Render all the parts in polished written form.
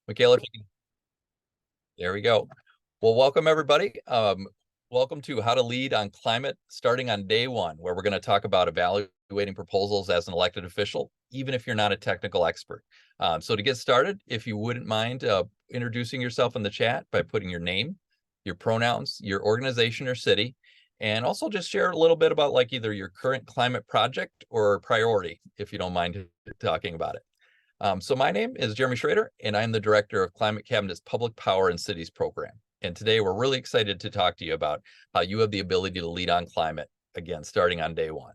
Michaela, if you can, there we go. Well, welcome everybody. Welcome to How to Lead on Climate, starting on day one, where we're going to talk about evaluating proposals as an elected official, even if you're not a technical expert. So to get started, if you wouldn't mind introducing yourself in the chat by putting your name, your pronouns, your organization or city, and also just share a little bit about like either your current climate project or priority, if you don't mind talking about it. So my name is Jeremy Schrader, and I'm the director of Climate Cabinet's Public Power in Cities program. And today we're really excited to talk to you about how you have the ability to lead on climate, again, starting on day one.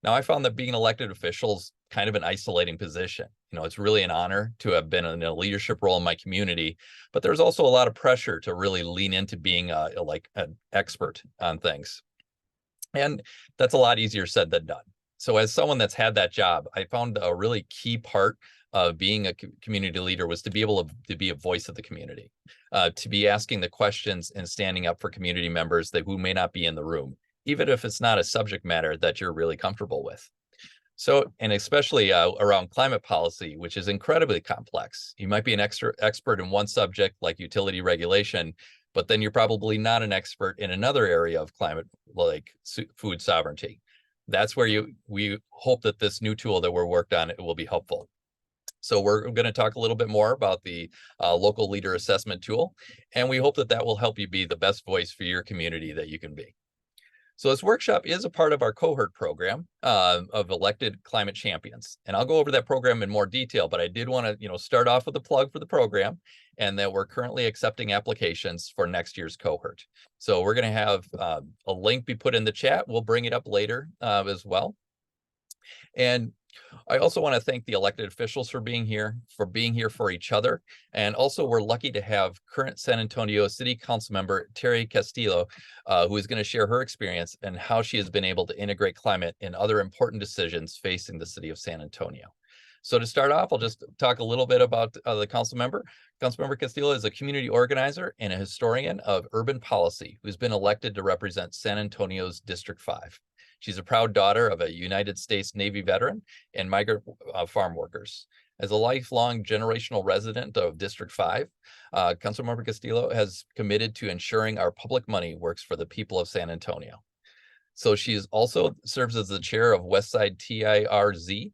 Now, I found that being an elected official is kind of an isolating position. You know, it's really an honor to have been in a leadership role in my community, but there's also a lot of pressure to really lean into being like an expert on things. And that's a lot easier said than done. So as someone that's had that job, I found a really key part of being a community leader was to be able to be a voice of the community, to be asking the questions and standing up for community members who may not be in the room, even if it's not a subject matter that you're really comfortable with. So, and especially around climate policy, which is incredibly complex. You might be an expert in one subject like utility regulation, but then you're probably not an expert in another area of climate, like food sovereignty. That's where we hope that this new tool that we're worked on, it will be helpful. So we're going to talk a little bit more about the local leader assessment tool, and we hope that that will help you be the best voice for your community that you can be. So this workshop is a part of our cohort program of elected climate champions. And I'll go over that program in more detail, but I did want to, start off with a plug for the program and that we're currently accepting applications for next year's cohort. So we're going to have a link be put in the chat. We'll bring it up later as well. And I also want to thank the elected officials for being here for each other. And also we're lucky to have current San Antonio City Council member Terry Castillo, who is going to share her experience and how she has been able to integrate climate in other important decisions facing the city of San Antonio. So to start off, I'll just talk a little bit about the council member. Councilmember Castillo is a community organizer and a historian of urban policy who's been elected to represent San Antonio's District 5. She's a proud daughter of a United States Navy veteran and migrant farm workers. As a lifelong generational resident of District 5, Councilmember Castillo has committed to ensuring our public money works for the people of San Antonio. So she also serves as the chair of Westside TIRZ.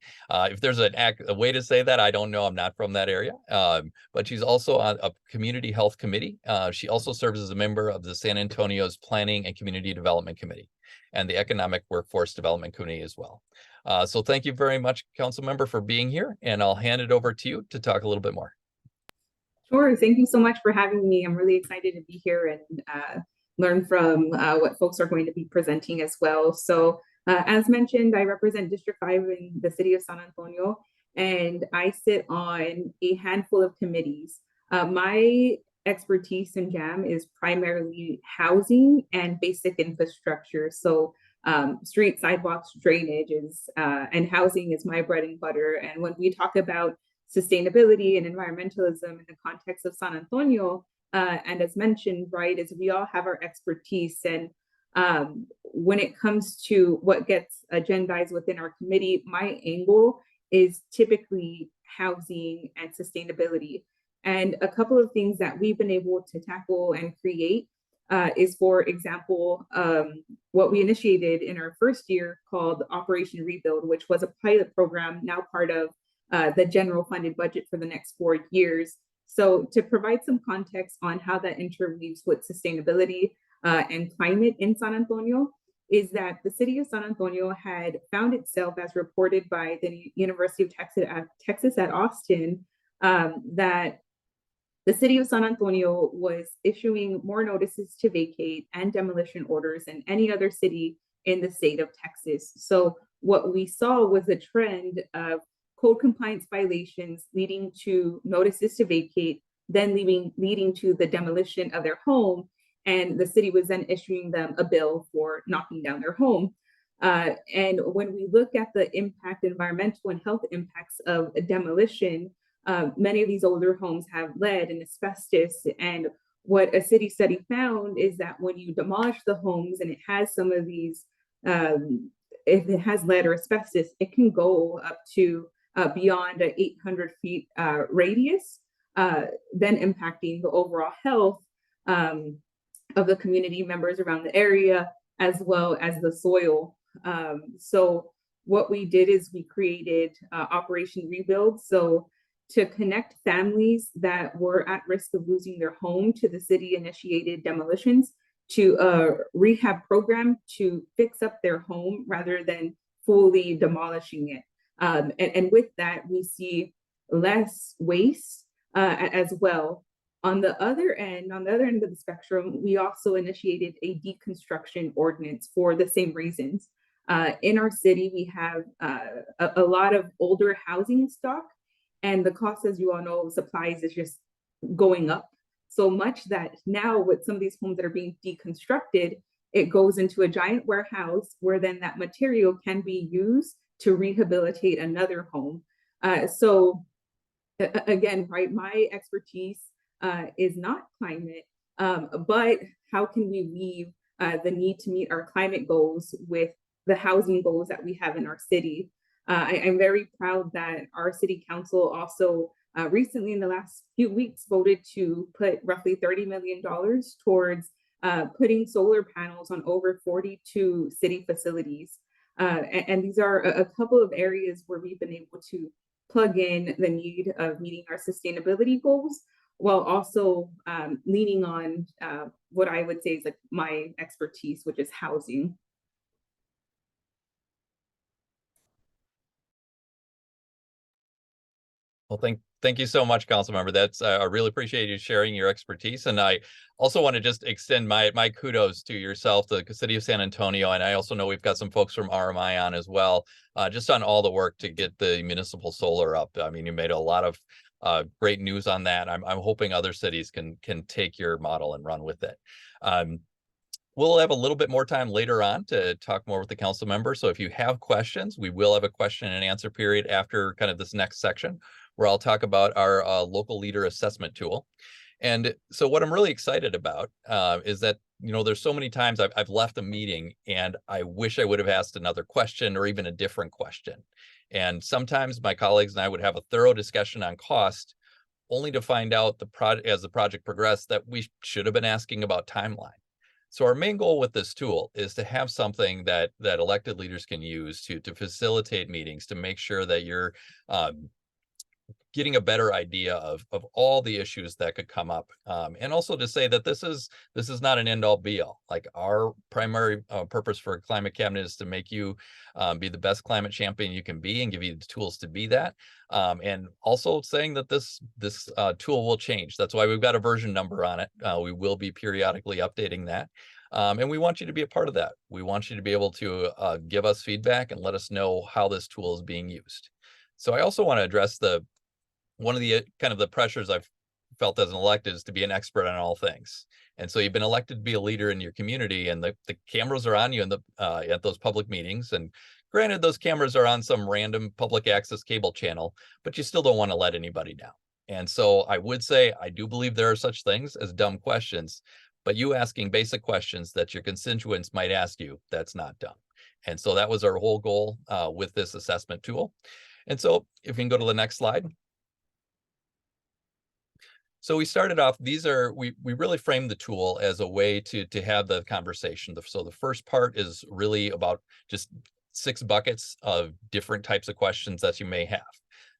If there's a way to say that, I don't know. I'm not from that area. But she's also on a community health committee. She also serves as a member of the San Antonio's Planning and Community Development Committee and the Economic Workforce Development Committee as well. So thank you very much, Council Member, for being here. And I'll hand it over to you to talk a little bit more. Sure. Thank you so much for having me. I'm really excited to be here and learn from what folks are going to be presenting as well. So as mentioned, I represent District 5 in the city of San Antonio, and I sit on a handful of committees. My expertise in JAM is primarily housing and basic infrastructure. So street, sidewalks, drainages, and housing is my bread and butter. And when we talk about sustainability and environmentalism in the context of San Antonio, and as mentioned, right, is we all have our expertise. And when it comes to what gets agendized within our committee, my angle is typically housing and sustainability. And a couple of things that we've been able to tackle and create is, for example, what we initiated in our first year called Operation Rebuild, which was a pilot program now part of the general funded budget for the next 4 years. So to provide some context on how that interweaves with sustainability and climate in San Antonio, is that the city of San Antonio had found itself, as reported by the University of Texas at Austin, that the city of San Antonio was issuing more notices to vacate and demolition orders than any other city in the state of Texas. So what we saw was a trend of code compliance violations leading to notices to vacate, then leading to the demolition of their home. And the city was then issuing them a bill for knocking down their home. And when we look at the impact, environmental and health impacts of demolition, many of these older homes have lead and asbestos. And what a city study found is that when you demolish the homes and it has some of these, if it has lead or asbestos, it can go up to beyond an 800 feet radius. then impacting the overall health of the community members around the area, as well as the soil. So what we did is we created Operation Rebuild. So to connect families that were at risk of losing their home to the city initiated demolitions, to a rehab program to fix up their home rather than fully demolishing it. And with that, we see less waste as well. On the other end of the spectrum, we also initiated a deconstruction ordinance for the same reasons. In our city, we have a lot of older housing stock, and the cost, as you all know, of supplies is just going up so much that now with some of these homes that are being deconstructed, it goes into a giant warehouse where then that material can be used to rehabilitate another home. So again, right, my expertise is not climate, but how can we weave the need to meet our climate goals with the housing goals that we have in our city? I'm very proud that our city council also recently in the last few weeks voted to put roughly $30 million towards putting solar panels on over 42 city facilities. And these are a couple of areas where we've been able to plug in the need of meeting our sustainability goals, while also leaning on what I would say is like my expertise, which is housing. Well, thank you so much, Councilmember. That's I really appreciate you sharing your expertise, and I also want to just extend my kudos to yourself, the City of San Antonio, and I also know we've got some folks from RMI on as well, just on all the work to get the municipal solar up. I mean, you made a lot of great news on that. I'm hoping other cities can take your model and run with it. We'll have a little bit more time later on to talk more with the council member. So if you have questions, we will have a question and answer period after kind of this next section, where I'll talk about our local leader assessment tool. And so what I'm really excited about is that, you know, there's so many times I've left a meeting and I wish I would have asked another question or even a different question. And sometimes my colleagues and I would have a thorough discussion on cost, only to find out as the project progressed that we should have been asking about timeline. So our main goal with this tool is to have something that elected leaders can use to facilitate meetings, to make sure that you're getting a better idea of all the issues that could come up, and also to say that this is not an end all be all. Like, our primary purpose for a climate cabinet is to make you be the best climate champion you can be and give you the tools to be that, and also saying that this tool will change. That's why we've got a version number on it. We will be periodically updating that. And we want you to be a part of that. We want you to be able to give us feedback and let us know how this tool is being used. So I also want to address one of the kind of the pressures I've felt as an elected is to be an expert on all things. And so you've been elected to be a leader in your community, and the cameras are on you in the at those public meetings. And granted, those cameras are on some random public access cable channel, but you still don't want to let anybody down. And so I would say I do believe there are such things as dumb questions, but you asking basic questions that your constituents might ask you, that's not dumb. And so that was our whole goal with this assessment tool. And so if you can go to the next slide. So we started off, we really framed the tool as a way to have the conversation. So the first part is really about just 6 buckets of different types of questions that you may have.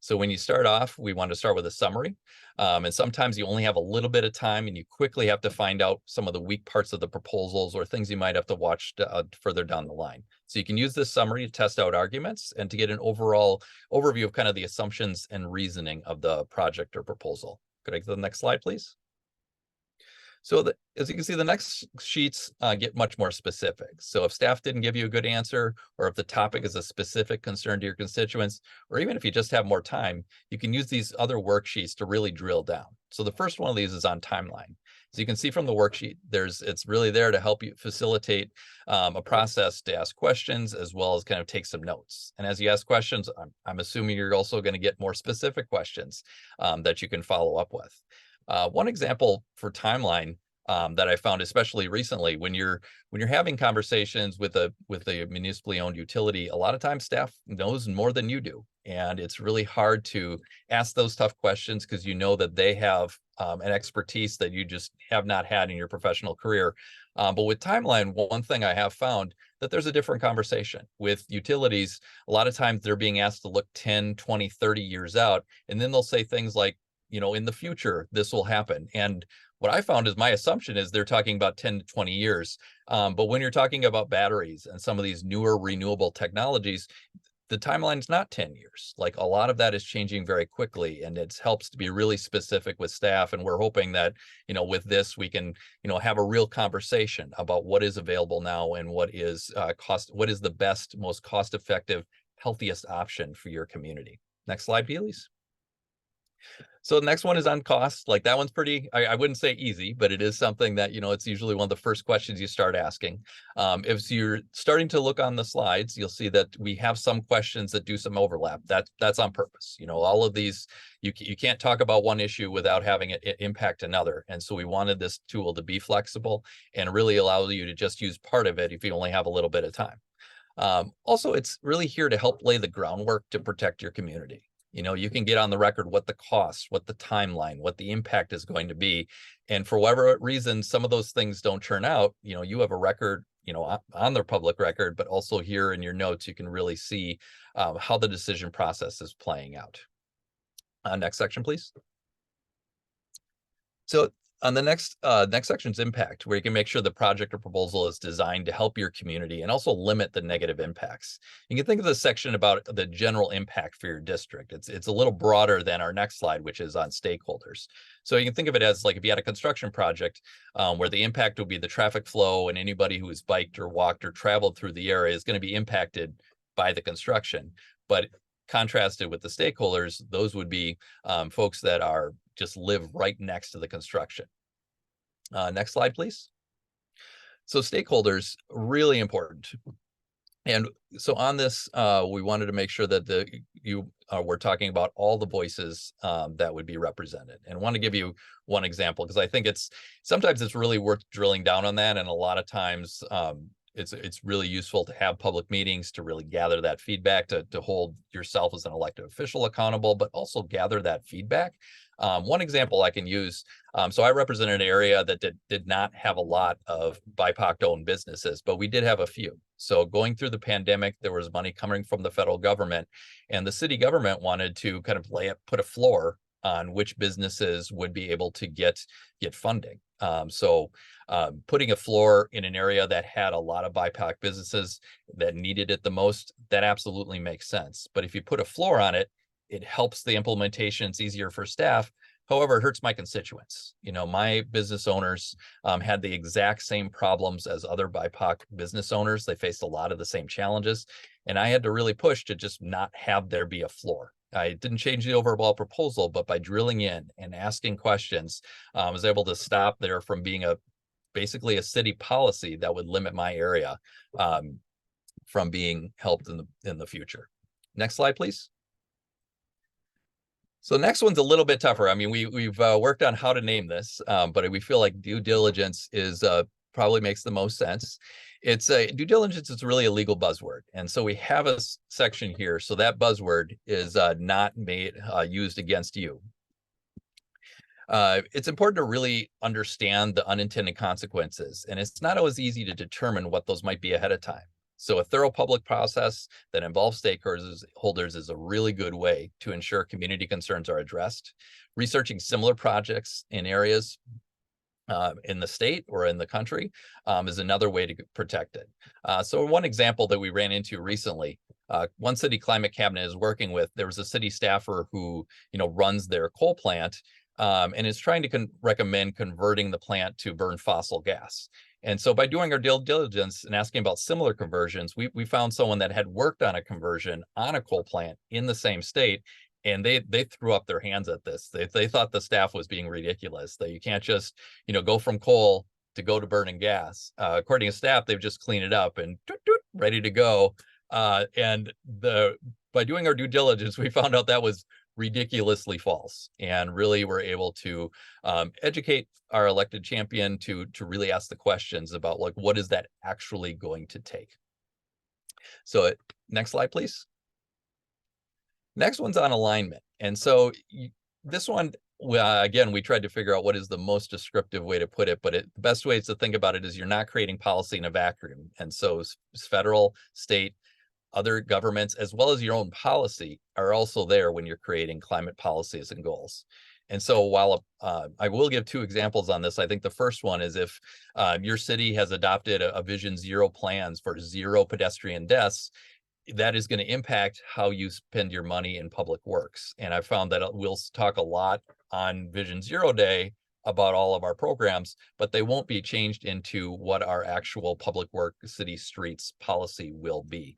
So when you start off, we want to start with a summary. And sometimes you only have a little bit of time and you quickly have to find out some of the weak parts of the proposals or things you might have to watch further down the line. So you can use this summary to test out arguments and to get an overall overview of kind of the assumptions and reasoning of the project or proposal. Could I get to the next slide, please? So as you can see, the next sheets get much more specific. So if staff didn't give you a good answer, or if the topic is a specific concern to your constituents, or even if you just have more time, you can use these other worksheets to really drill down. So the first one of these is on timeline. So you can see from the worksheet, it's really there to help you facilitate a process to ask questions, as well as kind of take some notes. And as you ask questions, I'm assuming you're also going to get more specific questions that you can follow up with. One example for timeline that I found, especially recently, when you're having conversations with a municipally owned utility, a lot of times staff knows more than you do, and it's really hard to ask those tough questions because you know that they have an expertise that you just have not had in your professional career. But with Timeline, one thing I have found that there's a different conversation with utilities. A lot of times they're being asked to look 10, 20, 30 years out, and then they'll say things like, in the future, this will happen. And what I found is my assumption is they're talking about 10 to 20 years. But when you're talking about batteries and some of these newer renewable technologies, the timeline's not 10 years. Like, a lot of that is changing very quickly, and it helps to be really specific with staff. And we're hoping that, with this, we can, have a real conversation about what is available now and what is what is the best, most cost-effective, healthiest option for your community. Next slide, please. So the next one is on cost. Like, that one's pretty, I wouldn't say easy, but it is something that, it's usually one of the first questions you start asking. If you're starting to look on the slides, you'll see that we have some questions that do some overlap. That's on purpose. All of these, you can't talk about one issue without having it impact another. And so we wanted this tool to be flexible and really allow you to just use part of it if you only have a little bit of time. Also, it's really here to help lay the groundwork to protect your community. You can get on the record what the cost, what the timeline, what the impact is going to be. And for whatever reason, some of those things don't turn out, you have a record, on the public record, but also here in your notes, you can really see how the decision process is playing out. Next section, please. So on the next section's impact, where you can make sure the project or proposal is designed to help your community and also limit the negative impacts. You can think of this section about the general impact for your district. It's a little broader than our next slide, which is on stakeholders. So you can think of it as like if you had a construction project where the impact would be the traffic flow, and anybody who has biked or walked or traveled through the area is going to be impacted by the construction. But contrasted with the stakeholders, those would be folks that just live right next to the construction. Next slide, please. So stakeholders, really important. And so on this, we wanted to make sure that we're talking about all the voices that would be represented. And I want to give you one example, because I think sometimes it's really worth drilling down on that. And a lot of times it's really useful to have public meetings to really gather that feedback, to hold yourself as an elected official accountable, but also gather that feedback. One example I can use, so I represent an area that did not have a lot of BIPOC-owned businesses, but we did have a few. So going through the pandemic, there was money coming from the federal government, and the city government wanted to kind of put a floor on which businesses would be able to get funding. Putting a floor in an area that had a lot of BIPOC businesses that needed it the most, that absolutely makes sense. But if you put a floor on it, it helps the implementation. It's easier for staff. However, it hurts my constituents. My business owners had the exact same problems as other BIPOC business owners. They faced a lot of the same challenges, and I had to really push to just not have there be a floor. I didn't change the overall proposal, but by drilling in and asking questions, I was able to stop there from being basically a city policy that would limit my area from being helped in the future. Next slide, please. So the next one's a little bit tougher. I mean, we've worked on how to name this, but we feel like due diligence is probably makes the most sense. Due diligence is really a legal buzzword, and so we have a section here so that buzzword is not used against you. It's important to really understand the unintended consequences, and it's not always easy to determine what those might be ahead of time. So a thorough public process that involves stakeholders is a really good way to ensure community concerns are addressed. Researching similar projects in areas in the state or in the country is another way to protect it. So one example that we ran into recently, one city climate cabinet is working with, there was a city staffer who runs their coal plant and is trying to recommend converting the plant to burn fossil gas. And so by doing our due diligence and asking about similar conversions, we found someone that had worked on a conversion on a coal plant in the same state, and they threw up their hands at this. They thought the staff was being ridiculous, that you can't just go from coal to go to burning gas. According to staff, they've just cleaned it up and ready to go. And by doing our due diligence, we found out that was ridiculously false, and really we're able to educate our elected champion to really ask the questions about like, what is that actually going to take? So next slide, please. Next one's on alignment. And so this one, again, we tried to figure out what is the most descriptive way to put it, but the best way to think about it is you're not creating policy in a vacuum. And so federal, state, other governments, as well as your own policy, are also there when you're creating climate policies and goals. And so while I will give two examples on this, I think the first one is if your city has adopted a Vision Zero plans for zero pedestrian deaths, that is going to impact how you spend your money in public works. And I found that we'll talk a lot on Vision Zero Day about all of our programs, but they won't be changed into what our actual public work city streets policy will be.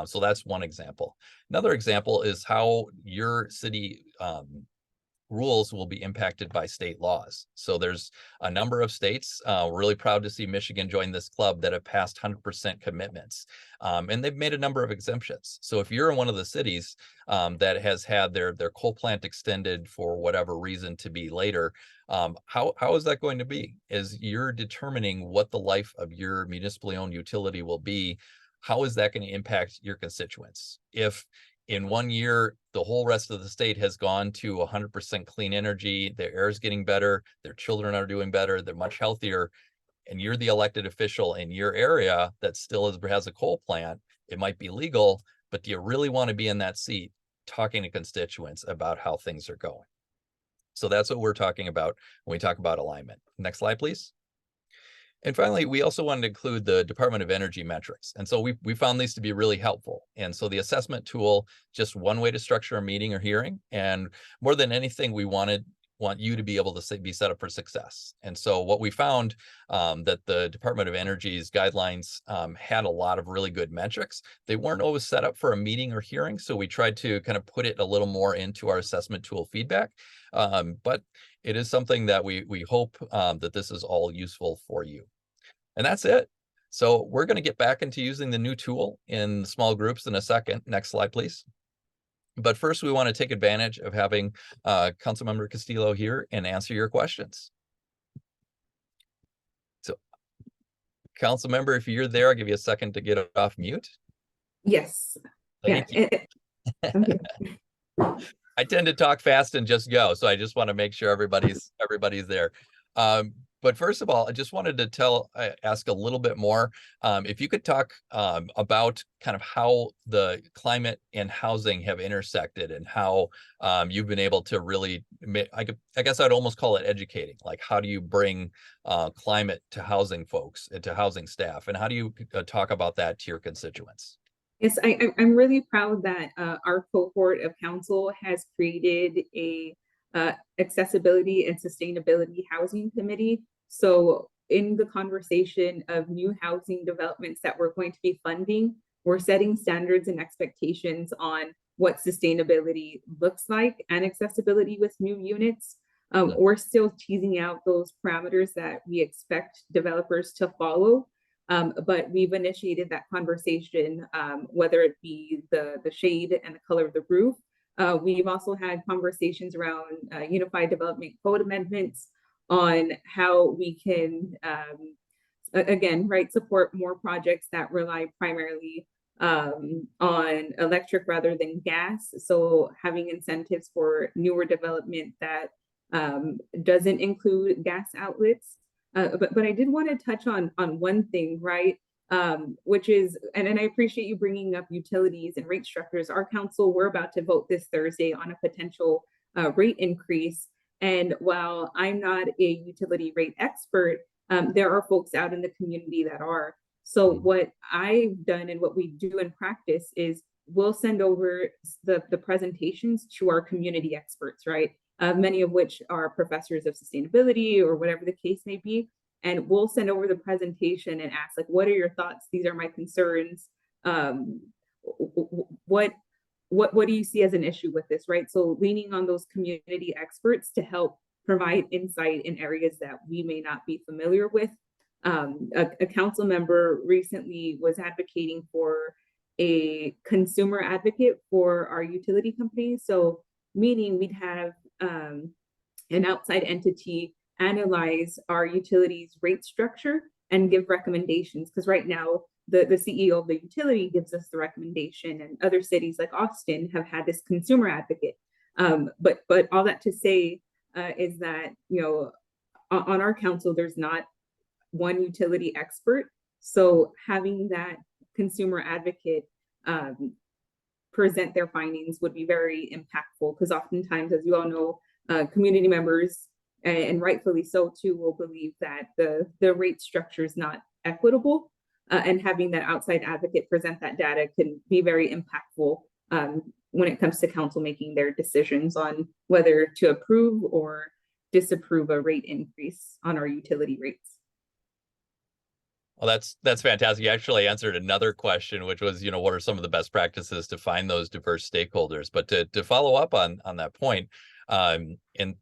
So that's one example. Another example is how your city rules will be impacted by state laws. So there's a number of states, we're really proud to see Michigan join this club, that have passed 100% commitments. And they've made a number of exemptions. So if you're in one of the cities that has had their coal plant extended for whatever reason to be later, how is that going to be? As you're determining what the life of your municipally owned utility will be, how is that going to impact your constituents? If in 1 year, the whole rest of the state has gone to 100% clean energy, their air is getting better, their children are doing better, they're much healthier, and you're the elected official in your area that still has a coal plant, it might be legal, but do you really want to be in that seat talking to constituents about how things are going? So that's what we're talking about when we talk about alignment. Next slide, please. And finally, we also wanted to include the Department of Energy metrics. And so we found these to be really helpful. And so the assessment tool, just one way to structure a meeting or hearing. And more than anything, we want you to be able to be set up for success. And so what we found that the Department of Energy's guidelines had a lot of really good metrics. They weren't always set up for a meeting or hearing. So we tried to kind of put it a little more into our assessment tool feedback. But it is something that we hope that this is all useful for you. And that's it. So we're going to get back into using the new tool in small groups in a second. Next slide, please. But first, we want to take advantage of having Councilmember Castillo here and answer your questions. So, Councilmember, if you're there, I'll give you a second to get off mute. Yes. Thank you. Okay. I tend to talk fast and just go, so I just want to make sure everybody's there. But first of all, I just wanted to ask a little bit more. If you could talk about kind of how the climate and housing have intersected, and how you've been able to really, I guess I'd almost call it educating. Like, how do you bring climate to housing folks and to housing staff, and how do you talk about that to your constituents? Yes, I'm really proud that our cohort of council has created a accessibility and sustainability housing committee. So in the conversation of new housing developments that we're going to be funding, we're setting standards and expectations on what sustainability looks like and accessibility with new units. We're still teasing out those parameters that we expect developers to follow. But we've initiated that conversation, whether it be the shade and the color of the roof. We've also had conversations around Unified Development Code amendments on how we can, again, support more projects that rely primarily on electric rather than gas. So having incentives for newer development that doesn't include gas outlets. But I did want to touch on one thing, right? Which is, and I appreciate you bringing up utilities and rate structures. Our council, we're about to vote this Thursday on a potential rate increase. And while I'm not a utility rate expert, there are folks out in the community that are. So what I've done and what we do in practice is we'll send over the presentations to our community experts, right? Many of which are professors of sustainability or whatever the case may be. And we'll send over the presentation and ask, like, what are your thoughts? These are my concerns. What do you see as an issue with this, right? So leaning on those community experts to help provide insight in areas that we may not be familiar with. A council member recently was advocating for a consumer advocate for our utility companies. So meaning we'd have an outside entity analyze our utilities rate structure and give recommendations. Because right now, the CEO of the utility gives us the recommendation, and other cities like Austin have had this consumer advocate. But all that to say is that, you know, on our council, there's not one utility expert. So having that consumer advocate present their findings would be very impactful, because oftentimes, as you all know, community members, and rightfully so too, will believe that the rate structure is not equitable, and having that outside advocate present that data can be very impactful when it comes to council making their decisions on whether to approve or disapprove a rate increase on our utility rates. Well, that's fantastic. You actually answered another question, which was, you know, what are some of the best practices to find those diverse stakeholders? But to follow up on that point, and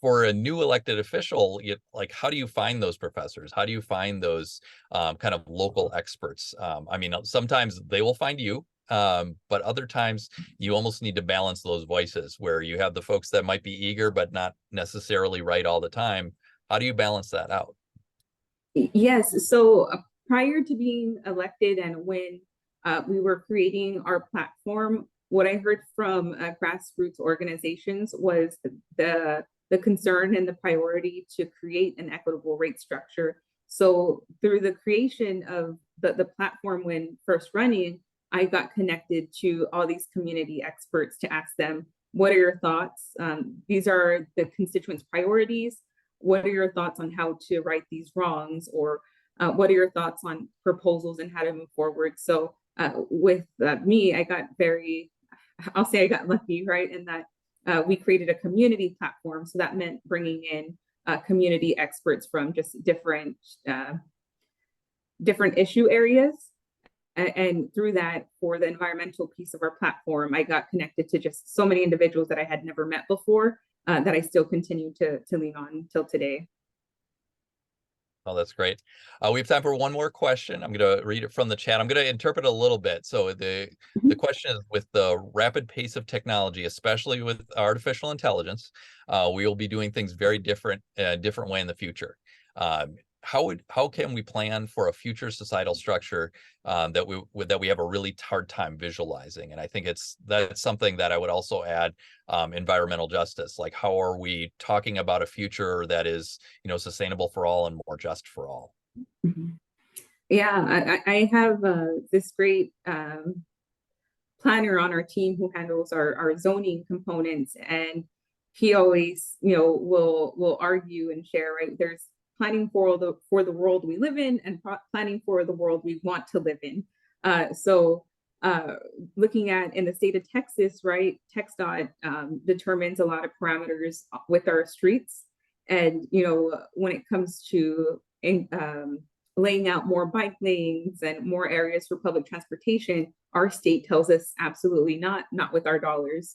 for a new elected official, like, how do you find those professors? How do you find those kind of local experts? I mean, sometimes they will find you, but other times you almost need to balance those voices where you have the folks that might be eager but not necessarily right all the time. How do you balance that out? Yes. So prior to being elected, and when we were creating our platform, what I heard from grassroots organizations was the concern and the priority to create an equitable rate structure. So through the creation of the platform when first running, I got connected to all these community experts to ask them, what are your thoughts? These are the constituents' priorities. What are your thoughts on how to right these wrongs? Or what are your thoughts on proposals and how to move forward? So with me, I got I'll say I got lucky, right? In that we created a community platform. So that meant bringing in community experts from just different issue areas. And through that, for the environmental piece of our platform, I got connected to just so many individuals that I had never met before, that I still continue to lean on till today. Oh, that's great. We have time for one more question. I'm going to read it from the chat. I'm going to interpret a little bit. So the question is, with the rapid pace of technology, especially with artificial intelligence, we will be doing things very different way in the future. How can we plan for a future societal structure that we have a really hard time visualizing? And I think that's something that I would also add, environmental justice. Like, how are we talking about a future that is, you know, sustainable for all and more just for all? Yeah, I have this great planner on our team who handles our zoning components, and he always, you know, will argue and share, right? There's planning for the world we live in, and planning for the world we want to live in. So looking at in the state of Texas, right, TxDOT determines a lot of parameters with our streets. And, you know, when it comes to laying out more bike lanes and more areas for public transportation, our state tells us absolutely not with our dollars.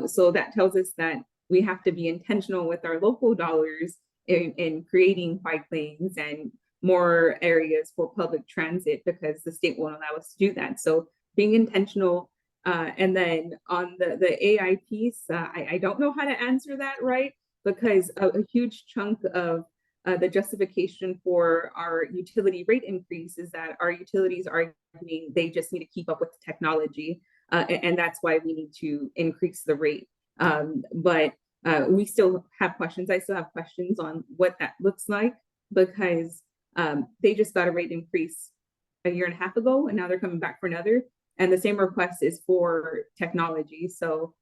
So that tells us that we have to be intentional with our local dollars in creating bike lanes and more areas for public transit, because the state won't allow us to do that. So being intentional. And then on the AI piece, I don't know how to answer that, right? Because a huge chunk of the justification for our utility rate increase is that our utilities are arguing they just need to keep up with the technology. And that's why we need to increase the rate. But we still have questions. I still have questions on what that looks like, because they just got a rate increase a year and a half ago, and now they're coming back for another. And the same request is for technology. So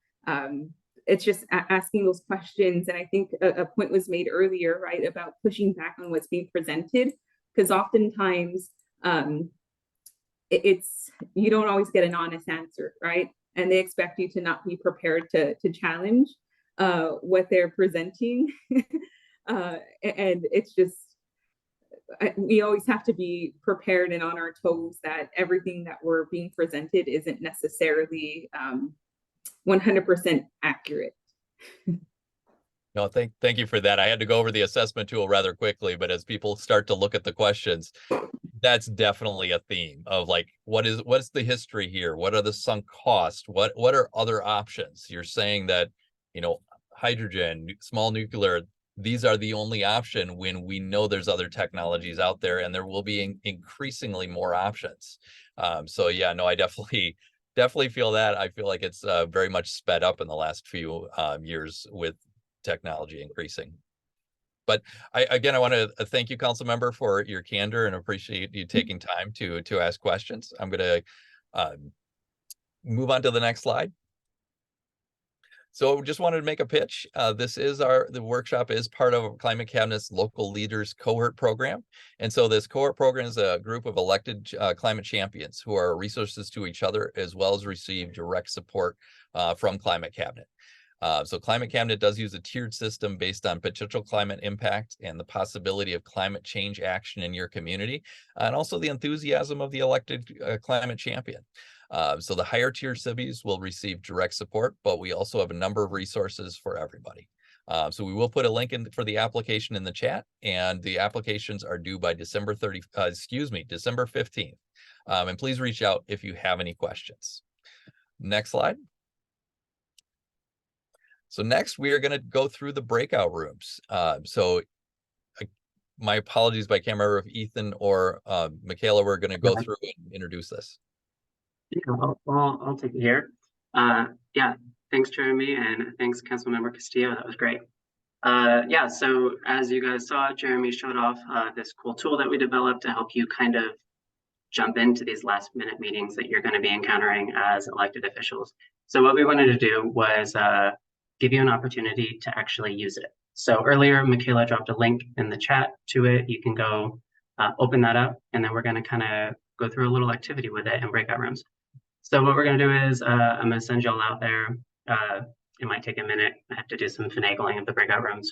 it's just asking those questions. And I think a point was made earlier, right, about pushing back on what's being presented, because oftentimes it's you don't always get an honest answer, right? And they expect you to not be prepared to challenge what they're presenting. And it's just, we always have to be prepared and on our toes that everything that we're being presented isn't necessarily 100% accurate. No, thank you for that. I had to go over the assessment tool rather quickly, but as people start to look at the questions, that's definitely a theme of, like, what's the history here? What are the sunk costs? What are other options? You're saying that hydrogen, small nuclear, these are the only option when we know there's other technologies out there, and there will be increasingly more options. So yeah, no, I definitely feel that. I feel like it's very much sped up in the last few years with technology increasing. But I want to thank you, council member, for your candor and appreciate you taking time to ask questions. I'm going to move on to the next slide. So just wanted to make a pitch. The workshop is part of Climate Cabinet's Local Leaders Cohort Program. And so this cohort program is a group of elected climate champions who are resources to each other, as well as receive direct support from Climate Cabinet. So Climate Cabinet does use a tiered system based on potential climate impact and the possibility of climate change action in your community, and also the enthusiasm of the elected climate champion. So the higher tier cities will receive direct support, but we also have a number of resources for everybody. So we will put a link in for the application in the chat, and the applications are due by December 15th. And please reach out if you have any questions. Next slide. So next we are going to go through the breakout rooms. My apologies, but I can't remember if Ethan or Michaela were going to go through and introduce this. Yeah, I'll take it here. Yeah, thanks, Jeremy, and thanks, Councilmember Castillo. That was great. Yeah, so as you guys saw, Jeremy showed off this cool tool that we developed to help you kind of jump into these last minute meetings that you're going to be encountering as elected officials. So what we wanted to do was give you an opportunity to actually use it. So earlier, Michaela dropped a link in the chat to it. You can go open that up, and then we're going to kind of go through a little activity with it in breakout rooms. So what we're going to do is I'm going to send y'all out there. It might take a minute. I have to do some finagling of the breakout rooms.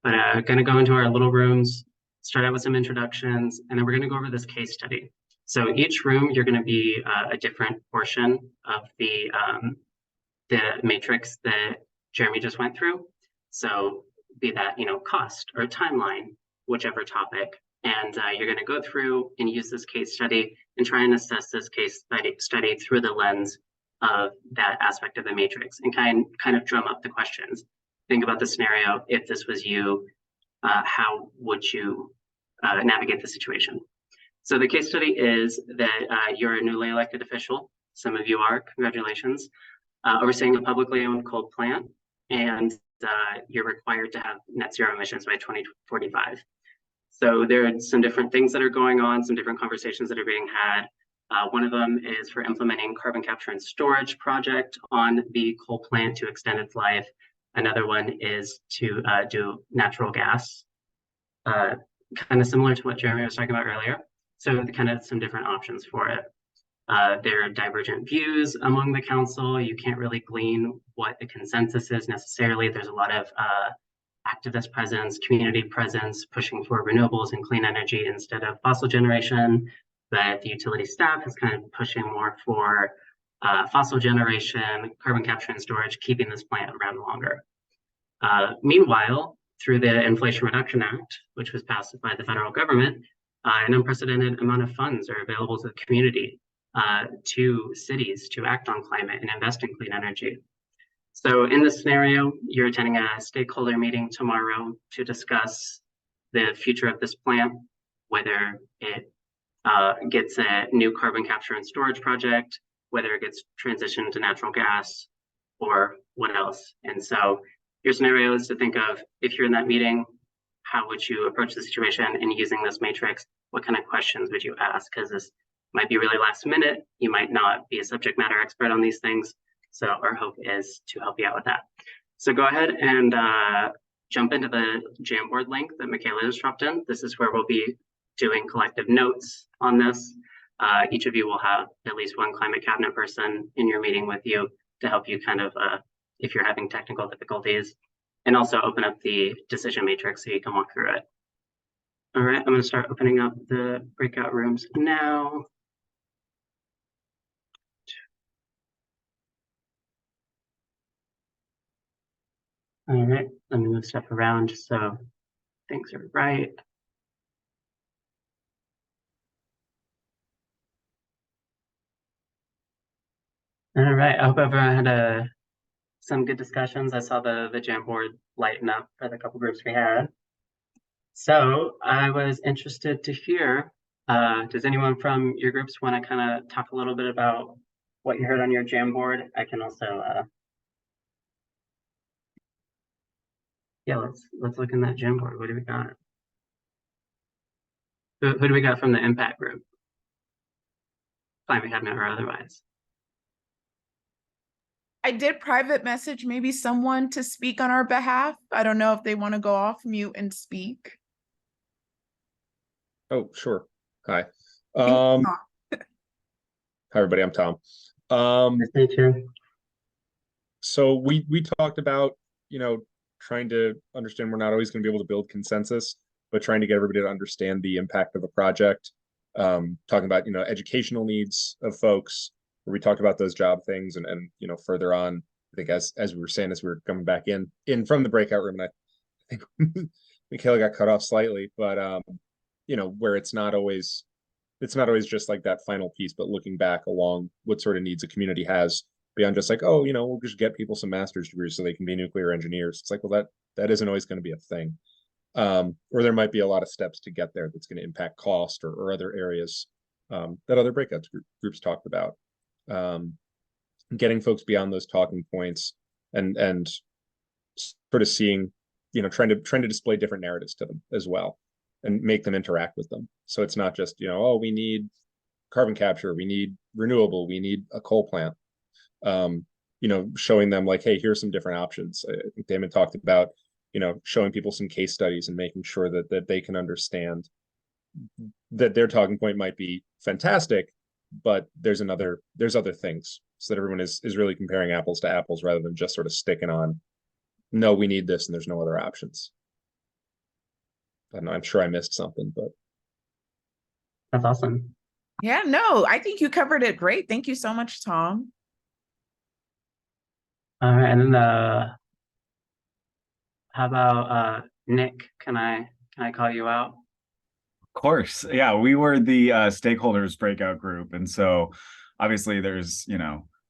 But going to go into our little rooms, start out with some introductions, and then we're going to go over this case study. So each room, you're going to be a different portion of the matrix that Jeremy just went through. So be that, cost or timeline, whichever topic. And you're going to go through and use this case study and try and assess this case study through the lens of that aspect of the matrix and kind of drum up the questions. Think about the scenario. If this was you, how would you navigate the situation? So the case study is that you're a newly elected official. Some of you are, congratulations. Overseeing a publicly owned coal plant, and you're required to have net zero emissions by 2045. So there are some different things that are going on, some different conversations that are being had. One of them is for implementing carbon capture and storage project on the coal plant to extend its life. Another one is to do natural gas, kind of similar to what Jeremy was talking about earlier. So kind of some different options for it. There are divergent views among the council. You can't really glean what the consensus is necessarily. There's a lot of activist presence, community presence, pushing for renewables and clean energy instead of fossil generation. But the utility staff is kind of pushing more for fossil generation, carbon capture and storage, keeping this plant around longer. Meanwhile, through the Inflation Reduction Act, which was passed by the federal government, an unprecedented amount of funds are available to the community, to cities to act on climate and invest in clean energy. So in this scenario, you're attending a stakeholder meeting tomorrow to discuss the future of this plant, whether it gets a new carbon capture and storage project, whether it gets transitioned to natural gas, or what else. And so your scenario is to think of, if you're in that meeting, how would you approach the situation? And using this matrix, what kind of questions would you ask? Because this might be really last minute. You might not be a subject matter expert on these things. So our hope is to help you out with that. So go ahead and jump into the Jamboard link that Michaela has dropped in. This is where we'll be doing collective notes on this. Each of you will have at least one climate cabinet person in your meeting with you to help you kind of, if you're having technical difficulties, and also open up the decision matrix so you can walk through it. All right, I'm going to start opening up the breakout rooms now. All right, let me move stuff around just so things are right. All right, I hope everyone had a some good discussions. I saw the Jamboard lighten up for the couple groups we had. So I was interested to hear, does anyone from your groups want to kind of talk a little bit about what you heard on your Jamboard? I can also, yeah, let's look in that Jamboard. What do we got? Who do we got from the impact group? Climate Cabinet or otherwise? I did private message maybe someone to speak on our behalf. I don't know if they want to go off mute and speak. Oh, sure. Hi. Thank you, Hi Tom. everybody, I'm Tom. Nice to meet you. So we talked about, trying to understand we're not always going to be able to build consensus, but trying to get everybody to understand the impact of a project. Talking about, educational needs of folks, where we talked about those job things and further on, I think as we were saying, as we were coming back in from the breakout room, and I think Michaela got cut off slightly, but where it's not always just like that final piece, but looking back along what sort of needs a community has beyond just like, oh, we'll just get people some master's degrees so they can be nuclear engineers. It's like, well, that isn't always going to be a thing. Or there might be a lot of steps to get there that's going to impact cost or other areas that other breakout groups talked about. Getting folks beyond those talking points and sort of seeing, trying to display different narratives to them as well and make them interact with them. So it's not just, oh, we need carbon capture, we need renewable, we need a coal plant. Showing them like, hey, here's some different options. I think Damon talked about, showing people some case studies and making sure that they can understand that their talking point might be fantastic, but there's other things, so that everyone is really comparing apples to apples rather than just sort of sticking on, no, we need this and there's no other options. I don't know, I'm sure I missed something, but That's awesome. Yeah, no, I think you covered it great. Thank you so much, Tom. All right, and then how about Nick? Can I call you out? Of course. Yeah, we were the stakeholders breakout group. And so obviously there's,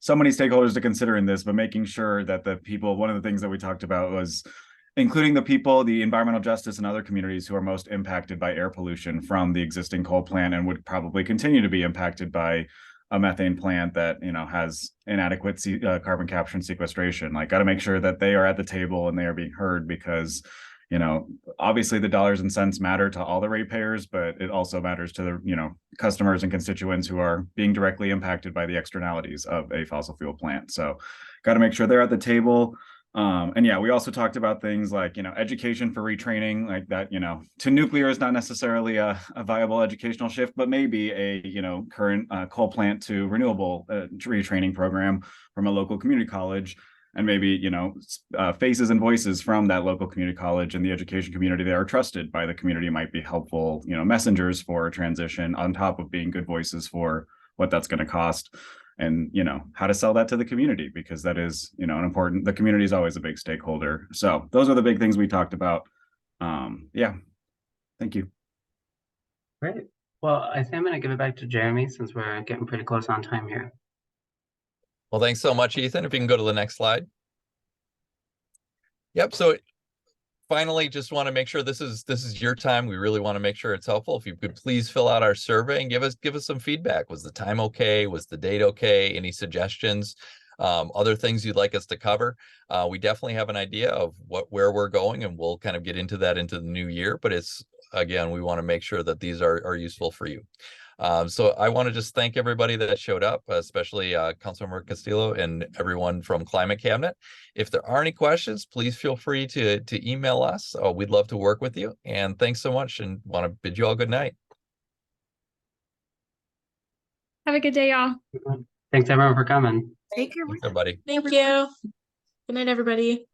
so many stakeholders to consider in this, but making sure that the people, one of the things that we talked about was including the people, the environmental justice and other communities who are most impacted by air pollution from the existing coal plant and would probably continue to be impacted by a methane plant that, has inadequate carbon capture and sequestration. Like, got to make sure that they are at the table and they are being heard because, obviously the dollars and cents matter to all the ratepayers, but it also matters to the, customers and constituents who are being directly impacted by the externalities of a fossil fuel plant. So got to make sure they're at the table. And yeah, we also talked about things like, education for retraining, like that, to nuclear is not necessarily a viable educational shift, but maybe a, current coal plant to renewable retraining program from a local community college. And maybe, faces and voices from that local community college and the education community that are trusted by the community might be helpful, messengers for a transition on top of being good voices for what that's going to cost. And, how to sell that to the community, because that is, the community is always a big stakeholder. So those are the big things we talked about. Yeah, thank you. Great. Well, I think I'm going to give it back to Jeremy since we're getting pretty close on time here. Well, thanks so much, Ethan. If you can go to the next slide. Yep. So finally, just want to make sure this is your time. We really want to make sure it's helpful. If you could please fill out our survey and give us some feedback. Was the time okay? Was the date okay? Any suggestions? Other things you'd like us to cover? We definitely have an idea of where we're going, and we'll kind of get into that into the new year. But it's, again, we want to make sure that these are useful for you. So I want to just thank everybody that showed up, especially Councilmember Castillo and everyone from Climate Cabinet. If there are any questions, please feel free to email us. We'd love to work with you. And thanks so much, and want to bid you all good night. Have a good day, y'all. Thanks everyone for coming. Take care. Thanks, everybody. Thank you. Good night, everybody.